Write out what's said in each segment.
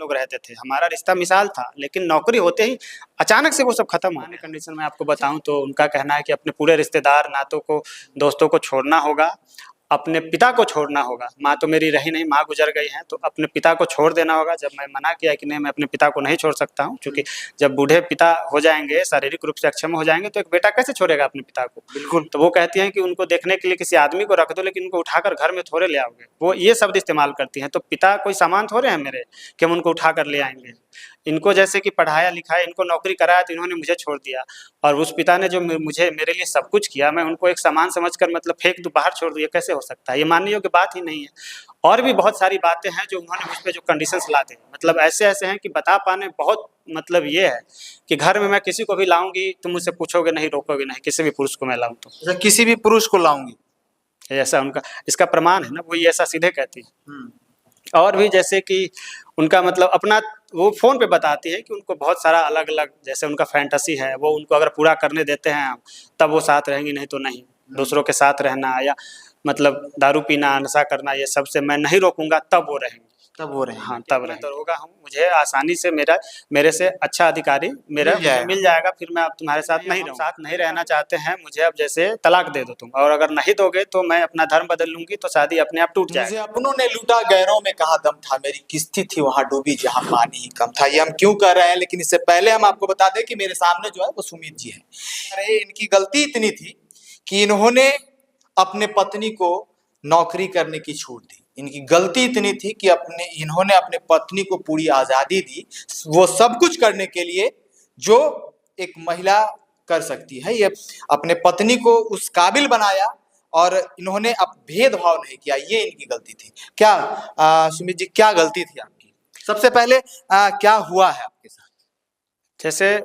लोग रहते थे, हमारा रिश्ता मिसाल था, लेकिन नौकरी होते ही अचानक से वो सब खत्म हो गया। कंडीशन में आपको बताऊं तो उनका कहना है कि अपने पूरे रिश्तेदार नातों को, दोस्तों को छोड़ना होगा, अपने पिता को छोड़ना होगा। माँ तो मेरी रही नहीं, माँ गुजर गई हैं, तो अपने पिता को छोड़ देना होगा। जब मैं मना किया कि नहीं, मैं अपने पिता को नहीं छोड़ सकता हूँ, क्योंकि जब बूढ़े पिता हो जाएंगे, शारीरिक रूप से अक्षम हो जाएंगे, तो एक बेटा कैसे छोड़ेगा अपने पिता को। बिल्कुल। तो वो कहती हैं कि उनको देखने के लिए किसी आदमी को रख दो, लेकिन उनको उठाकर घर में थोड़े ले आओगे। वो ये शब्द इस्तेमाल करती हैं। तो पिता कोई सामान थोड़े हैं मेरे कि हम उनको उठा कर ले आएंगे। इनको जैसे कि पढ़ाया लिखाया, इनको नौकरी कराया, तो इन्होंने मुझे छोड़ दिया। और उस पिता ने जो मुझे मेरे लिए सब कुछ किया, मैं उनको एक सामान समझकर मतलब फेंक दूं, बाहर छोड़ दूं, ये कैसे हो सकता है? ये मानने योग्य बात ही नहीं है। और भी बहुत सारी बातें हैं जो उन्होंने मुझ पे जो कंडीशंस लाते हैं, मतलब ऐसे ऐसे हैं कि बता पाने बहुत, मतलब ये है कि घर में मैं किसी को भी लाऊंगी, तुम मुझसे पूछोगे नहीं, रोकोगे नहीं, किसी भी पुरुष को मैं लाऊं तो। किसी भी पुरुष को लाऊंगी, ऐसा उनका, इसका प्रमाण है ना, वो ये ऐसा सीधे कहती है। और भी जैसे कि उनका मतलब अपना वो फ़ोन पे बताती है कि उनको बहुत सारा अलग अलग, जैसे उनका फैंटेसी है, वो उनको अगर पूरा करने देते हैं हम, तब वो साथ रहेंगी, नहीं तो नहीं। दूसरों के साथ रहना या मतलब दारू पीना, नशा करना, ये सब से मैं नहीं रोकूंगा, तब वो रहेंगी। तब वो रहेंगे। हाँ, तब रहेंगे। दरोगा हूँ, मुझे आसानी से मेरे से अच्छा अधिकारी मिल जाएगा, फिर मैं अब तुम्हारे साथ नहीं रहूँगा। साथ नहीं रहना चाहते हैं, मुझे अब जैसे तलाक दे दो तुम, और अगर नहीं दोगे तो मैं अपना धर्म बदल लूंगी, तो शादी अपने आप टूट मुझे जाएगी। अपनों ने लूटा, गैरों में कहा दम था, मेरी किस्ती थी वहां डूबी जहां पानी ही कम था। ये हम क्यों कर रहे हैं, लेकिन इससे पहले हम आपको बता दें कि मेरे सामने जो है वो सुमित जी हैं। अरे इनकी गलती इतनी थी कि इन्होंने अपने पत्नी को नौकरी करने की छूट दी। इनकी गलती इतनी थी कि इन्होंने अपने पत्नी को पूरी आजादी दी, वो सब कुछ करने के लिए जो एक महिला कर सकती है। ये अपने पत्नी को उस काबिल बनाया, और इन्होंने अब भेदभाव नहीं किया। ये इनकी गलती थी। क्या सुमित जी, क्या गलती थी आपकी? सबसे पहले क्या हुआ है आपके साथ? जैसे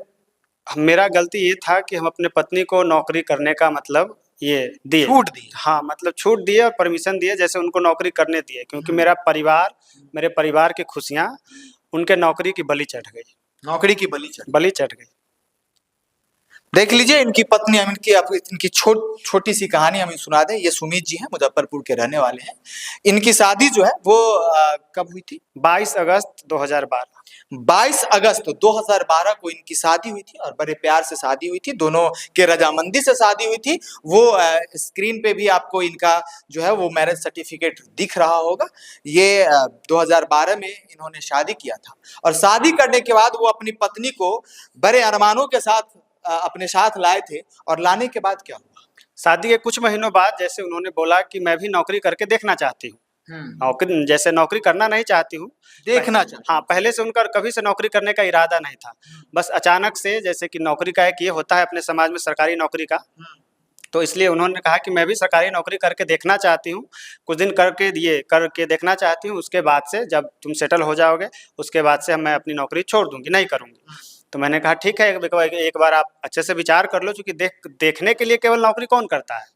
मेरा गलती ये था कि हम अपने पत्नी को नौकरी करने का मतलब ये दिए, छूट दी। हाँ, मतलब छूट दिए और परमिशन दिए, जैसे उनको नौकरी करने दिए, क्योंकि मेरे परिवार की खुशियाँ उनके नौकरी की बलि चढ़ गई। नौकरी की बलि चढ़ गई। देख लीजिए इनकी पत्नी, हम इनकी छोटी सी कहानी हमें सुना दें। ये सुमित जी हैं, मुजफ्फरपुर के रहने वाले हैं। इनकी शादी जो है वो कब हुई थी? 22 अगस्त 2012। 22 अगस्त 2012 को इनकी शादी हुई थी, और बड़े प्यार से शादी हुई थी। दोनों के रजामंदी से शादी हुई थी। वो स्क्रीन पे भी आपको इनका जो है वो मैरिज सर्टिफिकेट दिख रहा होगा। ये 2012 में इन्होंने शादी किया था, और शादी करने के बाद वो अपनी पत्नी को बड़े अरमानों के साथ अपने साथ लाए थे। और लाने के बाद क्या हुआ? शादी के कुछ महीनों बाद जैसे उन्होंने बोला कि मैं भी नौकरी करके देखना चाहती हूँ। नौकरी, जैसे नौकरी करना नहीं चाहती हूँ, देखना चाहती। हाँ, पहले से उनका कभी से नौकरी करने का इरादा नहीं था। बस अचानक से, जैसे कि नौकरी का एक ये होता है अपने समाज में, सरकारी नौकरी का, तो इसलिए उन्होंने कहा कि मैं भी सरकारी नौकरी करके देखना चाहती हूँ, कुछ दिन करके देखना चाहती हूँ, उसके बाद से जब तुम सेटल हो जाओगे, उसके बाद से मैं अपनी नौकरी छोड़ दूंगी, नहीं करूंगी। तो मैंने कहा ठीक है, एक बार आप अच्छे से विचार कर लो, क्योंकि देखने के लिए केवल नौकरी कौन करता है।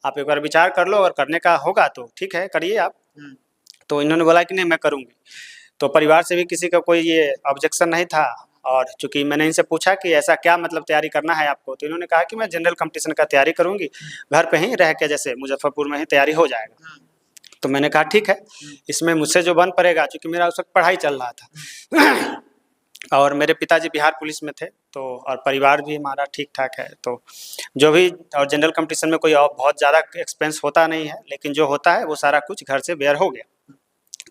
आप एक बार विचार कर लो, अगर करने का होगा तो ठीक है, करिए आप। तो इन्होंने बोला कि नहीं, मैं करूँगी। तो परिवार से भी किसी का कोई ये ऑब्जेक्शन नहीं था। और चूंकि मैंने इनसे पूछा कि ऐसा क्या मतलब तैयारी करना है आपको, तो इन्होंने कहा कि मैं जनरल कंपटीशन का तैयारी करूँगी, घर पे ही रह के, जैसे मुजफ्फरपुर में ही तैयारी हो जाएगा। तो मैंने कहा ठीक है, इसमें मुझसे जो बन पड़ेगा, क्योंकि मेरा उस वक्त पढ़ाई चल रहा था और मेरे पिताजी बिहार पुलिस में थे, तो और परिवार भी हमारा ठीक ठाक है, तो जो भी, और जनरल कंपटीशन में कोई और बहुत ज़्यादा एक्सपेंस होता नहीं है, लेकिन जो होता है वो सारा कुछ घर से बेयर हो गया।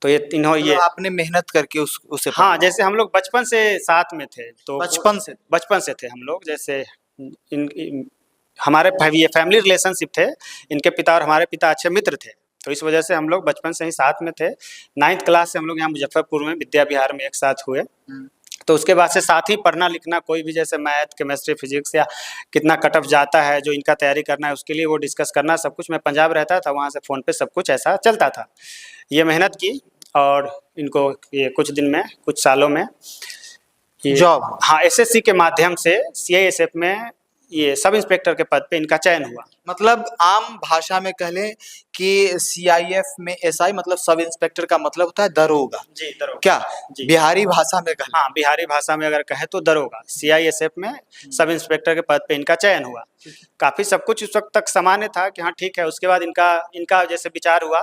तो ये आपने मेहनत करके उसे हाँ, जैसे हम लोग बचपन से साथ में थे, तो बचपन से थे हम लोग, जैसे हमारे ये फैमिली रिलेशनशिप थे। इनके पिता और हमारे पिता अच्छे मित्र थे, तो इस वजह से हम लोग बचपन से ही साथ में थे। 9th क्लास से हम लोग यहाँ मुजफ्फरपुर में विद्या विहार में एक साथ हुए। तो उसके बाद से साथ ही पढ़ना लिखना, कोई भी जैसे मैथ, केमिस्ट्री, फिजिक्स या कितना कट ऑफ जाता है, जो इनका तैयारी करना है उसके लिए वो डिस्कस करना, सब कुछ। मैं पंजाब रहता था, वहाँ से फ़ोन पे सब कुछ ऐसा चलता था। ये मेहनत की, और इनको ये कुछ दिन में, कुछ सालों में जॉब, हाँ, एसएससी के माध्यम से सीआईएसएफ में ये सब इंस्पेक्टर के पद पे इनका चयन हुआ। मतलब आम भाषा में कह लें कि सीआईएफ में एसआई मतलब सब इंस्पेक्टर का मतलब होता है दरोगा। जी, दरोगा। क्या जी, बिहारी भाषा में कहें? हाँ, बिहारी भाषा में अगर कहे तो दरोगा। सीआईएसएफ में सब इंस्पेक्टर के पद पे इनका चयन हुआ। काफ़ी सब कुछ उस वक्त तक सामान्य था कि हाँ ठीक है। उसके बाद इनका जैसे विचार हुआ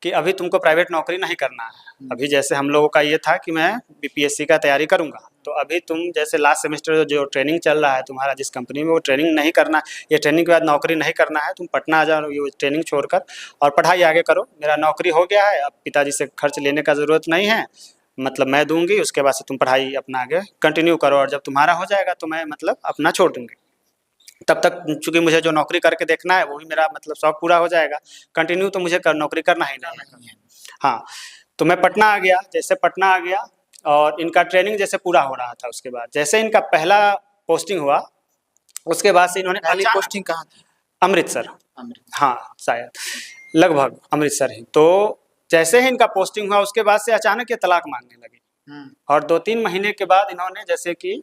कि अभी तुमको प्राइवेट नौकरी नहीं करना है। अभी जैसे हम लोगों का ये था कि मैं बीपीएससी का तैयारी करूंगा, तो अभी तुम जैसे लास्ट सेमेस्टर जो ट्रेनिंग चल रहा है तुम्हारा जिस कंपनी में, वो ट्रेनिंग नहीं करना, ये ट्रेनिंग के बाद नौकरी नहीं करना है, तुम पटना आ जाओ ये ट्रेनिंग छोड़कर और पढ़ाई आगे करो। मेरा नौकरी हो गया है, अब पिताजी से खर्च लेने का ज़रूरत नहीं है, मतलब मैं दूंगी, उसके बाद से तुम पढ़ाई अपना आगे कंटिन्यू करो, और जब तुम्हारा हो जाएगा तो मैं मतलब अपना छोड़ दूंगी। तब तक चूंकि मुझे जो नौकरी करके देखना है वही मेरा मतलब शौक पूरा हो जाएगा, कंटिन्यू तो मुझे नौकरी करना ही नहीं है। हाँ, तो मैं पटना आ गया। जैसे पटना आ गया और इनका ट्रेनिंग जैसे पूरा हो रहा था, उसके बाद जैसे इनका पहला पोस्टिंग हुआ, उसके बाद से इन्होंने पहली पोस्टिंग कहाँ थी? अमृतसर। हाँ शायद, लगभग अमृतसर ही। तो जैसे ही इनका पोस्टिंग हुआ उसके बाद से अचानक ये तलाक मांगने लगे, और 2-3 महीने के बाद इन्होंने जैसे कि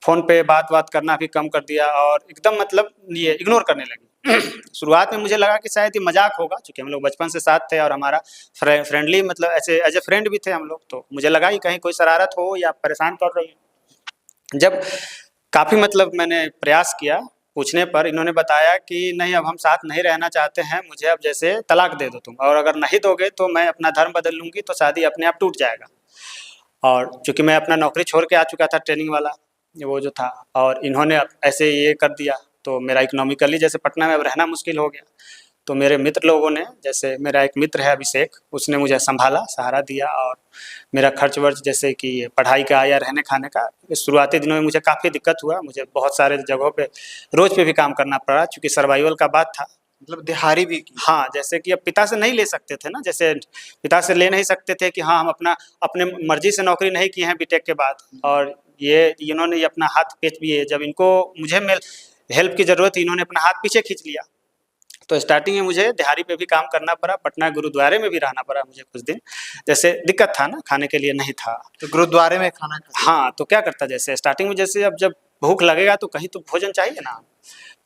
फ़ोन पे बात करना भी कम कर दिया, और एकदम मतलब ये इग्नोर करने लगी। शुरुआत में मुझे लगा कि शायद ये मजाक होगा, क्योंकि हम लोग बचपन से साथ थे और हमारा फ्रेंडली मतलब ऐसे एज ए फ्रेंड भी थे हम लोग, तो मुझे लगा कि कहीं कोई शरारत हो या परेशान कर रही हो। जब काफ़ी मतलब मैंने प्रयास किया पूछने पर, इन्होंने बताया कि नहीं अब हम साथ नहीं रहना चाहते हैं, मुझे अब जैसे तलाक दे दो तुम, और अगर नहीं दोगे तो मैं अपना धर्म बदल लूँगी, तो शादी अपने आप टूट जाएगा। और चूँकि मैं अपना नौकरी छोड़ के आ चुका था ट्रेनिंग वाला वो जो था, और इन्होंने ऐसे ये कर दिया, तो मेरा इकोनॉमिकली जैसे पटना में अब रहना मुश्किल हो गया। तो मेरे मित्र लोगों ने, जैसे मेरा एक मित्र है अभिषेक, उसने मुझे संभाला, सहारा दिया, और मेरा खर्च वर्च जैसे कि पढ़ाई का या रहने खाने का, शुरुआती दिनों में मुझे काफ़ी दिक्कत हुआ, मुझे बहुत सारे जगहों पे रोज़ पे भी काम करना पड़ा, चूँकि सर्वाइवल का बात था। मतलब दिहाड़ी भी की? हाँ, जैसे कि अब पिता से नहीं ले सकते थे ना, जैसे पिता से ले नहीं सकते थे कि हाँ हम अपने मर्जी से नौकरी नहीं किए हैं बीटेक के बाद, और ये इन्होंने अपना हाथ खींच लिए, जब इनको मुझे हेल्प की ज़रूरत थी इन्होंने अपना हाथ पीछे खींच लिया। तो स्टार्टिंग में मुझे दिहाड़ी पे भी काम करना पड़ा, पटना गुरुद्वारे में भी रहना पड़ा मुझे कुछ दिन, जैसे दिक्कत था ना, खाने के लिए नहीं था। तो गुरुद्वारे में खाना खाते? हाँ, तो क्या करता, जैसे स्टार्टिंग में जैसे अब जब भूख लगेगा तो कहीं तो भोजन चाहिए ना।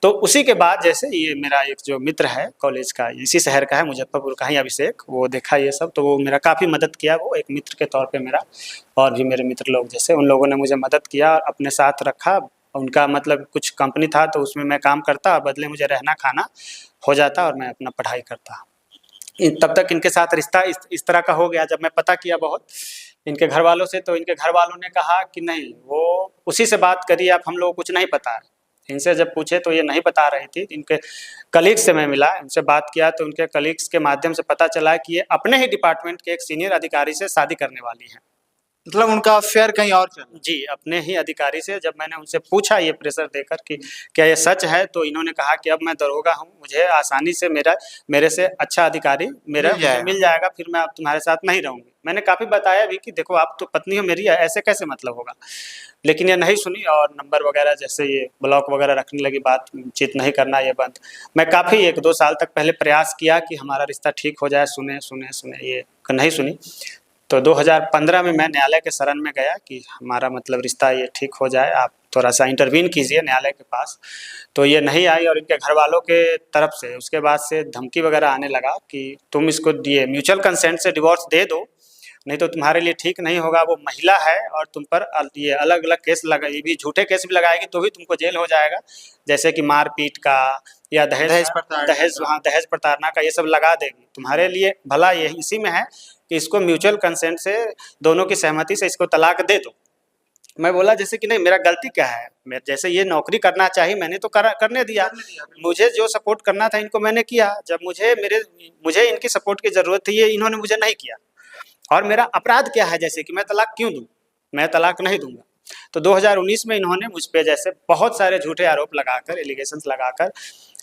तो उसी के बाद जैसे ये मेरा एक जो मित्र है कॉलेज का, इसी शहर का है, मुजफ्फरपुर का ही, अभिषेक, वो देखा ये सब, तो वो मेरा काफ़ी मदद किया, वो एक मित्र के तौर पे मेरा, और भी मेरे मित्र लोग जैसे उन लोगों ने मुझे मदद किया और अपने साथ रखा। उनका मतलब कुछ कंपनी था तो उसमें मैं काम करता, और बदले मुझे रहना खाना हो जाता और मैं अपना पढ़ाई करता। तब तक इनके साथ रिश्ता इस तरह का हो गया। जब मैं पता किया बहुत इनके घर वालों से, तो इनके घर वालों ने कहा कि नहीं, वो उसी से बात करिए आप, हम लोगों को कुछ नहीं पता है। इनसे जब पूछे तो ये नहीं बता रही थी। इनके कलीग्स से मैं मिला, इनसे बात किया, तो उनके कलीग्स के माध्यम से पता चला कि ये अपने ही डिपार्टमेंट के एक सीनियर अधिकारी से शादी करने वाली हैं। मतलब उनका अफेयर कहीं और चल रहा? जी, अपने ही अधिकारी से। जब मैंने उनसे पूछा ये प्रेशर देकर कि क्या ये सच है, तो इन्होंने कहा कि अब मैं दरोगा हूँ, मुझे आसानी से मेरे से अच्छा अधिकारी मिल जाएगा, फिर मैं अब तुम्हारे साथ नहीं रहूँगी। मैंने काफ़ी बताया भी कि देखो आप तो पत्नी हो मेरी, ऐसे कैसे मतलब होगा, लेकिन ये नहीं सुनी, और नंबर वगैरह जैसे ये ब्लॉक वगैरह रखने लगी, बातचीत नहीं करना, ये बंद। मैं काफ़ी 1-2 साल तक पहले प्रयास किया कि हमारा रिश्ता ठीक हो जाए, सुने, ये नहीं सुनी। तो 2015 में मैं न्यायालय के शरण में गया कि हमारा मतलब रिश्ता ये ठीक हो जाए, आप थोड़ा सा इंटरवीन कीजिए न्यायालय के पास। तो ये नहीं आई, और इनके घर वालों के तरफ से उसके बाद से धमकी वगैरह आने लगा कि तुम इसको ये म्यूचुअल कंसेंट से डिवोर्स दे दो, नहीं तो तुम्हारे लिए ठीक नहीं होगा, वो महिला है और तुम पर ये अलग अलग केस लगा, ये भी झूठे केस भी लगाएगी तो भी तुमको जेल हो जाएगा, जैसे कि मारपीट का या दहेज प्रताड़ना का, ये सब लगा देगी। तुम्हारे लिए भला ये इसी में है कि इसको म्यूचुअल कंसेंट से, दोनों की सहमति से इसको तलाक दे दो। मैं बोला जैसे कि नहीं, मेरा गलती क्या है, मैं जैसे ये नौकरी करना चाहिए मैंने तो करने दिया, मुझे जो सपोर्ट करना था इनको मैंने किया। जब मुझे इनकी सपोर्ट की ज़रूरत थी, ये इन्होंने मुझे नहीं किया, और मेरा अपराध क्या है, जैसे कि मैं तलाक क्यों दूँ, मैं तलाक नहीं दूंगा। तो 2019 में इन्होंने मुझ पे जैसे बहुत सारे झूठे आरोप लगाकर, एलिगेशंस लगाकर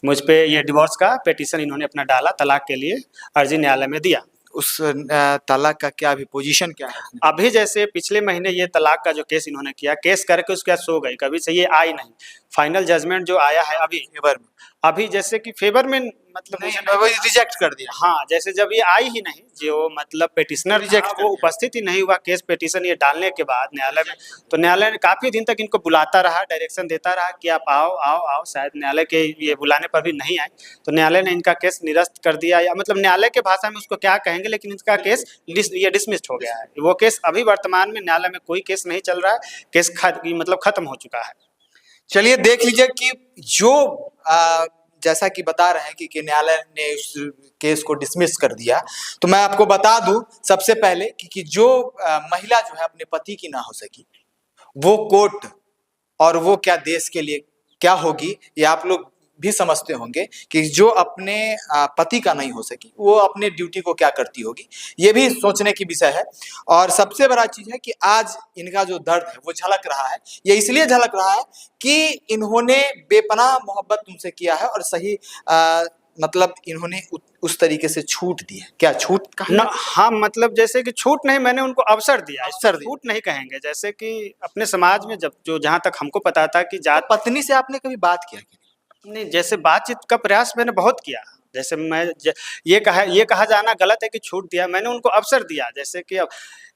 मुझ पे ये डिवोर्स का पिटीशन इन्होंने अपना डाला, तलाक के लिए अर्जी न्यायालय में दिया। उस तलाक का क्या अभी पोजीशन क्या है? अभी जैसे पिछले महीने ये तलाक का जो केस इन्होंने किया, केस करके उसके बाद सो गई, कभी से ये आई नहीं। फाइनल जजमेंट जो आया है अभी फेवर में, अभी जैसे कि फेवर में मतलब रिजेक्ट कर दिया। हाँ, जैसे जब ये आई ही नहीं, जो मतलब पिटिशनर रिजेक्ट, वो उपस्थित ही नहीं हुआ केस पिटीशन ये डालने के बाद न्यायालय में। तो न्यायालय ने काफ़ी दिन तक इनको बुलाता रहा, डायरेक्शन देता रहा कि आप आओ आओ आओ, शायद न्यायालय के ये बुलाने पर भी नहीं आए, तो न्यायालय ने इनका केस निरस्त कर दिया, या मतलब न्यायालय के भाषा में उसको क्या कहेंगे, लेकिन इनका केस ये डिसमिस्ड हो गया है। वो केस अभी वर्तमान में न्यायालय में कोई केस नहीं चल रहा है, केस मतलब खत्म हो चुका है। चलिए देख लीजिए कि जो जैसा कि बता रहे हैं कि न्यायालय ने उस केस को डिसमिस कर दिया, तो मैं आपको बता दूं सबसे पहले कि जो महिला जो है अपने पति की ना हो सकी, वो कोर्ट और वो क्या देश के लिए क्या होगी, ये आप लोग भी समझते होंगे कि जो अपने पति का नहीं हो सकी वो अपने ड्यूटी को क्या करती होगी। ये भी सोचने की विषय है। और सबसे बड़ा चीज है कि आज इनका जो दर्द है वो झलक रहा है। ये इसलिए झलक रहा है कि इन्होंने बेपनाह मोहब्बत तुमसे किया है और सही मतलब इन्होंने उस तरीके से छूट दी है। क्या छूट न, हाँ मतलब जैसे कि छूट नहीं, मैंने उनको अवसर दिया। अवसर दिया। छूट नहीं कहेंगे, जैसे कि अपने समाज में जब जो जहाँ तक हमको पता था कि जात पत्नी से आपने कभी बात किया कि नहीं, जैसे बातचीत का प्रयास मैंने बहुत किया। जैसे ये कहा जाना गलत है कि छूट दिया, मैंने उनको अवसर दिया। जैसे कि अब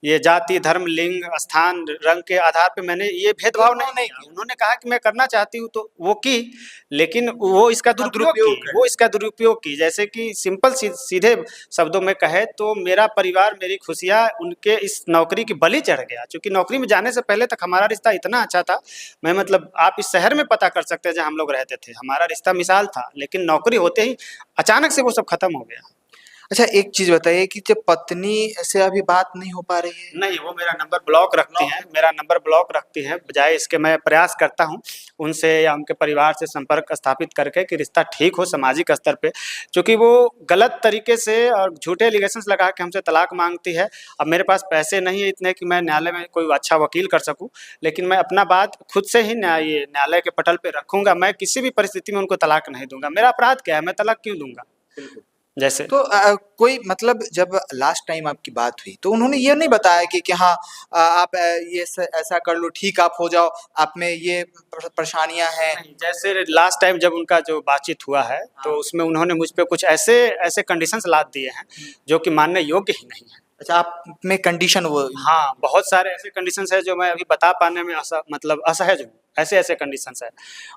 ये जाति, धर्म, लिंग, स्थान, रंग के आधार पे मैंने ये भेदभाव नहीं किया। उन्होंने कहा कि मैं करना चाहती हूँ तो वो की, लेकिन वो इसका दुरुपयोग की। जैसे कि सिंपल सीधे शब्दों में कहे तो मेरा परिवार, मेरी खुशियाँ उनके इस नौकरी की बलि चढ़ गया। क्योंकि नौकरी में जाने से पहले तक हमारा रिश्ता इतना अच्छा था, मैं मतलब आप इस शहर में पता कर सकते हैं जहाँ हम लोग रहते थे, हमारा रिश्ता मिसाल था। लेकिन नौकरी होते ही अचानक से वो सब खत्म हो गया। अच्छा, एक चीज बताइए कि जब पत्नी से अभी बात नहीं हो पा रही है? नहीं, वो मेरा नंबर ब्लॉक रखती हैं, मेरा नंबर ब्लॉक रखती हैं। बजाय इसके मैं प्रयास करता हूँ उनसे या उनके परिवार से संपर्क स्थापित करके कि रिश्ता ठीक हो सामाजिक स्तर पे। क्योंकि वो गलत तरीके से और झूठे एलिगेशंस लगा के हमसे तलाक मांगती है। अब मेरे पास पैसे नहीं है इतने कि मैं न्यायालय में कोई अच्छा वकील कर सकूँ, लेकिन मैं अपना बात खुद से ही न्यायालय के पटल पे रखूँगा। मैं किसी भी परिस्थिति में उनको तलाक नहीं दूंगा। मेरा अपराध क्या है, मैं तलाक क्यों दूंगा? जैसे तो कोई मतलब जब लास्ट टाइम आपकी बात हुई तो उन्होंने ये नहीं बताया कि हाँ आप ये ऐसा कर लो, ठीक आप हो जाओ, आप में ये परेशानियां हैं? जैसे लास्ट टाइम जब उनका जो बातचीत हुआ है तो उसमें उन्होंने मुझ पे कुछ ऐसे ऐसे कंडीशंस लाद दिए हैं जो कि मानने योग्य ही नहीं है। अच्छा, आप में कंडीशन वो? हाँ, बहुत सारे ऐसे कंडीशंस है जो मैं अभी बता पाने में मतलब असहज हूँ। ऐसे ऐसे कंडीशंस है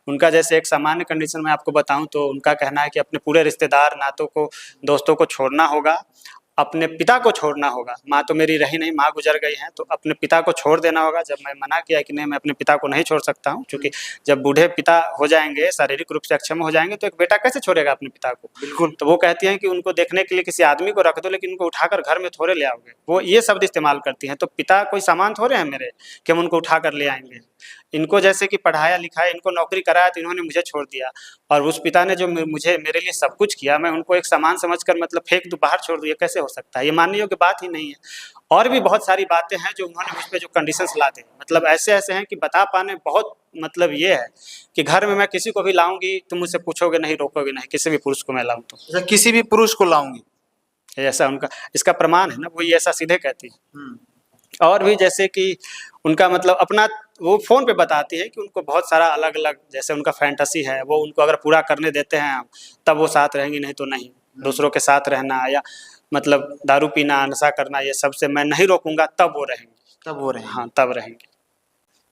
उनका। जैसे एक सामान्य कंडीशन मैं आपको बताऊं तो उनका कहना है कि अपने पूरे रिश्तेदार, नातों को, दोस्तों को छोड़ना होगा, अपने पिता को छोड़ना होगा। माँ तो मेरी रही नहीं, माँ गुजर गई हैं, तो अपने पिता को छोड़ देना होगा। जब मैं मना किया कि नहीं, मैं अपने पिता को नहीं छोड़ सकता हूँ, क्योंकि जब बूढ़े पिता हो जाएंगे, शारीरिक रूप से अक्षम हो जाएंगे, तो एक बेटा कैसे छोड़ेगा अपने पिता को? बिल्कुल। तो वो कहती हैं कि उनको देखने के लिए किसी आदमी को रख दो, लेकिन उनको उठाकर घर में थोड़े ले आओगे। वो ये शब्द इस्तेमाल करती हैं। तो पिता कोई सामान थोड़े हैं मेरे कि हम उनको उठा कर ले आएंगे। इनको जैसे कि पढ़ाया लिखाया, इनको नौकरी कराया, तो इन्होंने मुझे छोड़ दिया। और उस पिता ने जो मुझे मेरे लिए सब कुछ किया, मैं उनको एक सामान समझकर मतलब फेंक दूं, बाहर छोड़ दूं, ये कैसे हो सकता है? ये मानने योग्य बात ही नहीं है। और भी बहुत सारी बातें हैं जो उन्होंने मुझ पे जो कंडीशंस लाते हैं, मतलब ऐसे ऐसे हैं कि बता पाने बहुत मतलब ये है कि घर में मैं किसी को भी लाऊंगी तुम मुझसे पूछोगे नहीं, रोकोगे नहीं, किसी भी पुरुष को मैं लाऊं तो। किसी भी पुरुष को लाऊंगी, ऐसा उनका इसका प्रमाण है ना, वो ये ऐसा सीधे कहती है। और भी जैसे कि उनका मतलब अपना वो फ़ोन पे बताती है कि उनको बहुत सारा अलग अलग जैसे उनका फैंटेसी है, वो उनको अगर पूरा करने देते हैं तब वो साथ रहेंगी, नहीं तो नहीं। दूसरों के साथ रहना या मतलब दारू पीना, नशा करना, ये सबसे मैं नहीं रोकूंगा, तब वो रहेंगी। तब वो रहे? हाँ, तब रहेंगी।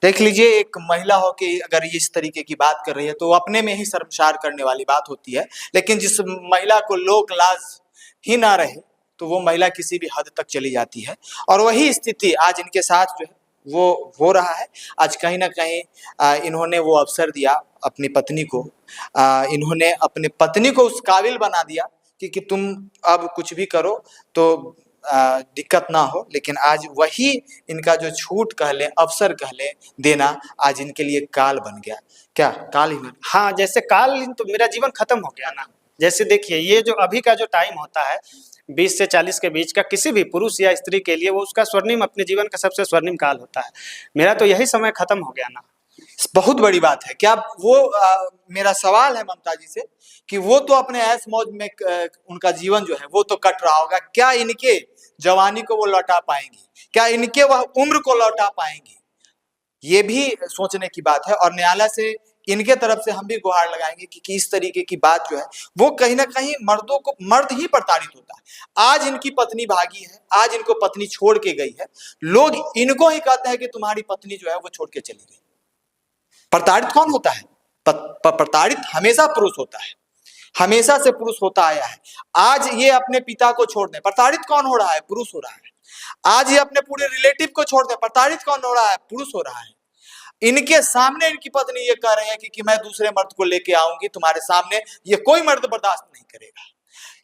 देख लीजिए, एक महिला हो कि अगर ये इस तरीके की बात कर रही है तो अपने में ही शर्मसार करने वाली बात होती है। लेकिन जिस महिला को लोक लाज ही ना रहे तो वो महिला किसी भी हद तक चली जाती है। और वही स्थिति आज इनके साथ जो है वो हो रहा है। आज कहीं ना कहीं इन्होंने वो अवसर दिया अपनी पत्नी को, इन्होंने अपनी पत्नी को उस काबिल बना दिया कि तुम अब कुछ भी करो तो दिक्कत ना हो। लेकिन आज वही इनका जो छूट कह लें, अवसर कह लें देना, आज इनके लिए काल बन गया। क्या काल ही? हाँ, जैसे काल तो मेरा जीवन खत्म हो गया ना। जैसे देखिए, ये जो अभी का जो टाइम होता है 20 से 40 के बीच का, किसी भी पुरुष या स्त्री के लिए वो उसका स्वर्णिम, अपने जीवन का सबसे स्वर्णिम काल होता है। मेरा तो यही समय खत्म हो गया ना। बहुत बड़ी बात है। क्या वो मेरा सवाल है ममता जी से कि वो तो अपने ऐश मौज में उनका जीवन जो है वो तो कट रहा होगा, क्या इनके जवानी को वो लौटा पाएंगी? क्या इनके वह उम्र को लौटा पाएंगी? ये भी सोचने की बात है। और न्यायालय से इनके तरफ से हम भी गुहार लगाएंगे कि इस तरीके की बात जो है वो कहीं ना कहीं मर्दों को, मर्द ही प्रताड़ित होता है। आज इनकी पत्नी भागी है, आज इनको पत्नी छोड़ के गई है, लोग इनको ही कहते हैं कि तुम्हारी पत्नी जो है वो छोड़ के चली गई। प्रताड़ित कौन होता है? प्रताड़ित हमेशा पुरुष होता है, हमेशा से पुरुष होता आया है। आज ये अपने पिता को छोड़ दें, प्रताड़ित कौन हो रहा है? पुरुष हो रहा है। आज ये अपने पूरे रिलेटिव को छोड़ दें, प्रताड़ित कौन हो रहा है? पुरुष हो रहा है। इनके सामने इनकी पत्नी ये कह रही है कि मैं दूसरे मर्द को लेके आऊंगी तुम्हारे सामने, ये कोई मर्द बर्दाश्त नहीं करेगा।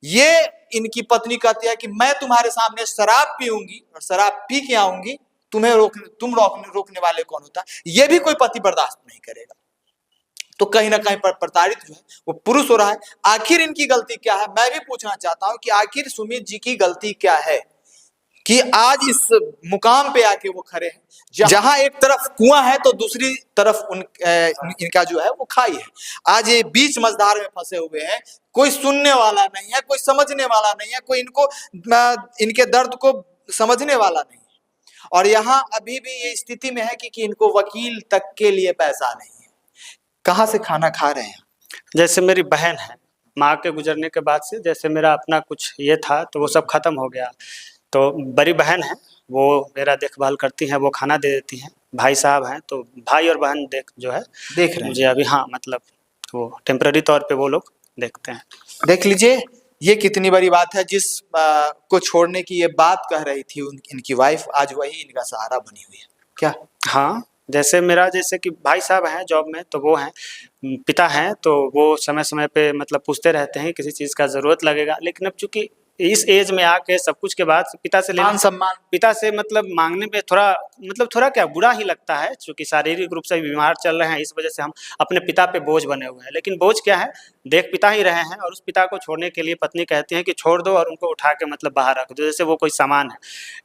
ये इनकी पत्नी कहती है कि मैं तुम्हारे सामने शराब पीऊंगी और शराब पी के आऊंगी, तुम रोकने वाले कौन होता है? ये भी कोई पति बर्दाश्त नहीं करेगा। तो कहीं ना कहीं प्रताड़ित जो है वो पुरुष हो रहा है। आखिर इनकी गलती क्या है, मैं भी पूछना चाहता हूं कि आखिर सुमित जी की गलती क्या है कि आज इस मुकाम पे आके वो खड़े हैं, जहां एक तरफ कुआं है तो दूसरी तरफ इनका जो है वो खाई है। आज ये बीच मझधार में फंसे हुए हैं, कोई सुनने वाला नहीं है, कोई समझने वाला नहीं है, कोई इनके दर्द को समझने वाला नहीं है। और यहाँ अभी भी ये स्थिति में है कि इनको वकील तक के लिए पैसा नहीं है। कहाँ से खाना खा रहे हैं? जैसे मेरी बहन है, माँ के गुजरने के बाद से जैसे मेरा अपना कुछ ये था तो वो सब खत्म हो गया। तो बड़ी बहन है, वो मेरा देखभाल करती हैं, वो खाना दे देती हैं। भाई साहब हैं, तो भाई और बहन देख रहे हैं मुझे अभी। हाँ, मतलब वो टेम्पररी तौर पे वो लोग देखते हैं। देख लीजिए ये कितनी बड़ी बात है। जिस को छोड़ने की ये बात कह रही थी इनकी वाइफ, आज वही इनका सहारा बनी हुई है क्या? हाँ, जैसे कि भाई साहब हैं जॉब में, तो वो हैं, पिता हैं, तो वो समय समय पे मतलब पूछते रहते हैं किसी चीज़ का ज़रूरत लगेगा। लेकिन अब चूंकि इस एज में आके सब कुछ के बाद पिता से लेना, सम्मान पिता से मतलब मांगने में थोड़ा क्या बुरा ही लगता है, क्योंकि शारीरिक रूप से बीमार चल रहे हैं, इस वजह से हम अपने पिता पे बोझ बने हुए हैं। लेकिन बोझ क्या है, देख पिता ही रहे हैं, और उस पिता को छोड़ने के लिए पत्नी कहती है कि छोड़ दो और उनको उठा के मतलब बाहर रख दो, जैसे वो कोई सामान है।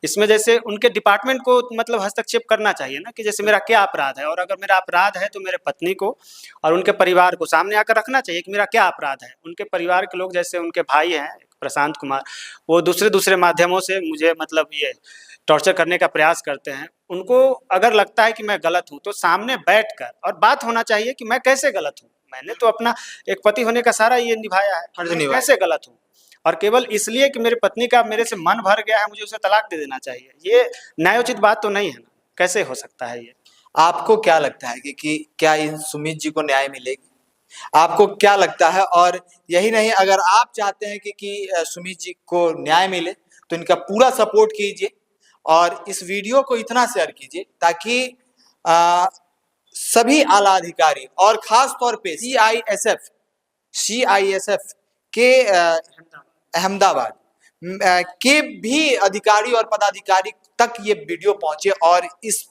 इसमें जैसे उनके डिपार्टमेंट को मतलब हस्तक्षेप करना चाहिए ना, कि जैसे मेरा क्या अपराध है, और अगर मेरा अपराध है तो मेरे पत्नी को और उनके परिवार को सामने आकर रखना चाहिए कि मेरा क्या अपराध है। उनके परिवार के लोग, जैसे उनके भाई हैं प्रशांत कुमार, वो दूसरे माध्यमों से मुझे मतलब ये टॉर्चर करने का प्रयास करते हैं। उनको अगर लगता है कि मैं गलत हूँ तो सामने बैठकर और बात होना चाहिए कि मैं कैसे गलत हूँ। मैंने तो अपना एक पति होने का सारा ये निभाया है, मैं कैसे गलत हूँ, और केवल इसलिए कि मेरी पत्नी का मेरे से मन भर गया है मुझे उसे तलाक दे देना चाहिए। ये न्यायोचित बात तो नहीं है ना, कैसे हो सकता है ये? आपको क्या लगता है कि क्या इन सुमित जी को न्याय मिलेगी? आपको क्या लगता है? और यही नहीं, अगर आप चाहते हैं कि सुमित जी को न्याय मिले तो इनका पूरा सपोर्ट कीजिए और इस वीडियो को इतना शेयर कीजिए ताकि सभी आला अधिकारी और खास तौर पे CISF के अहमदाबाद के भी अधिकारी और पदाधिकारी तक ये वीडियो पहुंचे और इस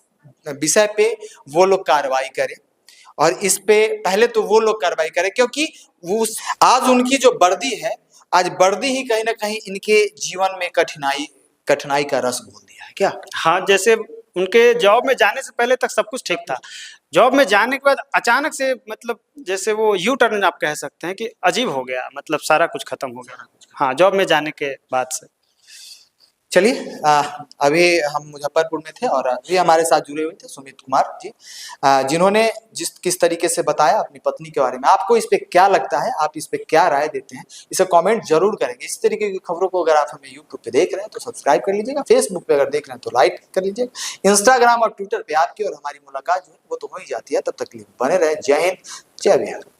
विषय पे वो लोग कार्रवाई करें। और इस पे पहले तो वो लोग कार्रवाई करें, क्योंकि वो आज उनकी जो वर्दी है, आज वर्दी ही कहीं ना कहीं इनके जीवन में कठिनाई का रस घोल दिया है क्या? हाँ, जैसे उनके जॉब में जाने से पहले तक सब कुछ ठीक था, जॉब में जाने के बाद अचानक से मतलब जैसे वो यू टर्न आप कह सकते हैं कि अजीब हो गया, मतलब सारा कुछ खत्म हो गया। हाँ, जॉब में जाने के बाद से। चलिए, अभी हम मुजफ्फरपुर में थे और अभी हमारे साथ जुड़े हुए थे सुमित कुमार जी, जिन्होंने किस तरीके से बताया अपनी पत्नी के बारे में। आपको इस पे क्या लगता है, आप इस पे क्या राय देते हैं, इसे कमेंट जरूर करेंगे। इस तरीके की खबरों को अगर आप हमें यूट्यूब पे देख रहे हैं तो सब्सक्राइब कर लीजिएगा, फेसबुक पे अगर देख रहे हैं तो लाइक कर लीजिएगा, इंस्टाग्राम और ट्विटर पे आपकी और हमारी मुलाकात जो है वो तो हो ही जाती है। तब तक के लिए बने रहे। जय हिंद, जय बिहार।